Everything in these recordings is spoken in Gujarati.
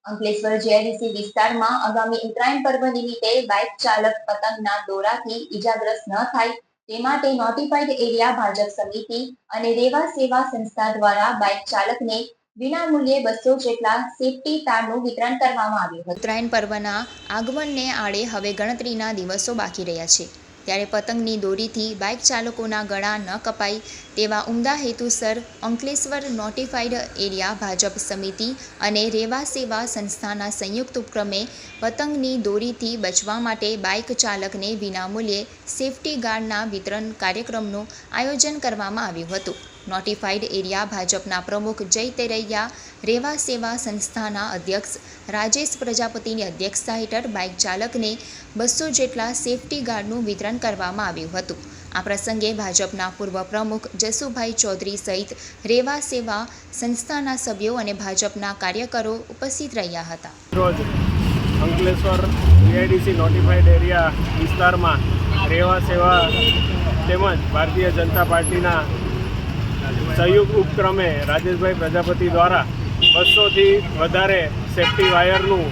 અંકલેશ્વર જીઆઈડીસી વિસ્તારમાં આગામી ઉત્તરાયણ પર્વ નિમિત્તે બાઇક ચાલક પતંગના દોરાથી ઈજાગ્રસ્ત ન થાય તે માટે નોટિફાઈડ એરિયા ભાજપ સમિતિ અને રેવા સેવા સંસ્થા દ્વારા બાઇક ચાલકને વિનામૂલ્યે 200 જેટલા સેફટી તારનું વિતરણ કરવામાં આવ્યું હતું। ઉત્તરાયણ પર્વના આગમનને આડે હવે ગણતરીના દિવસો બાકી રહ્યા છે, ત્યારે પતંગની દોરીથી બાઇક ચાલકોના ગળા ન કપાય તેવા ઉમદા હેતુસર અંકલેશ્વર નોટિફાઈડ એરિયા ભાજપ સમિતિ અને રેવા સેવા સંસ્થાના સંયુક્ત ઉપક્રમે પતંગની દોરીથી બચવા માટે બાઇક ચાલકને વિનામૂલ્યે સેફટી ગાર્ડના વિતરણ કાર્યક્રમનું આયોજન કરવામાં આવ્યું હતું। નોટિફાઈડ એરિયા ભાજપના પ્રમુખ જય તેરૈયા, રેવા સેવા સંસ્થાના અધ્યક્ષ રાજેશ પ્રજાપતિની અધ્યક્ષતા હેઠળ બાઇક ચાલકને 200 જેટલા સેફટી ગાર્ડનું વિતરણ કરવામાં આવ્યું હતું। આ પ્રસંગે ભાજપના પૂર્વ પ્રમુખ જસુભાઈ ચૌધરી સહિત રેવા સેવા સંસ્થાના સભ્યો અને ભાજપના કાર્યકરો ઉપસ્થિત રહ્યા હતા। રોજ અંકલેશ્વર જીઆઈડીસી નોટિફાઈડ એરિયા વિસ્તારમાં રેવા સેવા તેમજ ભારતીય જનતા પાર્ટીના સંયુક્ત ઉપક્રમે રાજેશભાઈ પ્રજાપતિ દ્વારા 200થી વધારે સેફટી વાયરનું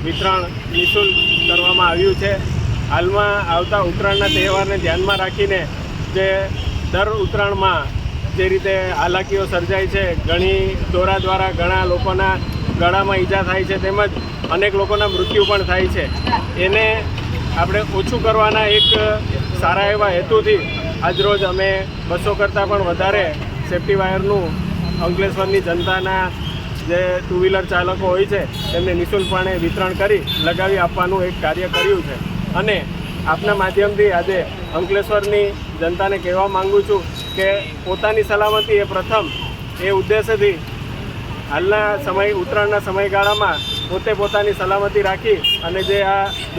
વિતરણ નિઃશુલ્ક કરવામાં આવ્યું છે। હાલમાં આવતા ઉત્તરાયણના તહેવારને ધ્યાનમાં રાખીને જે દર ઉત્તરાયણમાં જે રીતે હાલાકીઓ સર્જાય છે, ઘણી દોરા દ્વારા ઘણા લોકોના ગળામાં ઈજા થાય છે તેમજ અનેક લોકોના મૃત્યુ પણ થાય છે, એને આપણે ઓછું કરવાના એક સારા એવા હેતુથી આજરોજ અમે 200 કરતાં પણ વધારે સેફટી વાયરનું અંકલેશ્વરની જનતાના જે ટુ વ્હીલર ચાલકો હોય છે તેમને નિઃશુલ્કપણે વિતરણ કરી લગાવી આપવાનું એક કાર્ય કર્યું છે। અને આપના માધ્યમથી આજે અંકલેશ્વરની જનતાને કહેવા માગું છું કે પોતાની સલામતી એ પ્રથમ એ ઉદ્દેશ્યથી હાલના ઉત્તરાયણના સમયગાળામાં પોતે પોતાની સલામતી રાખી અને જે આ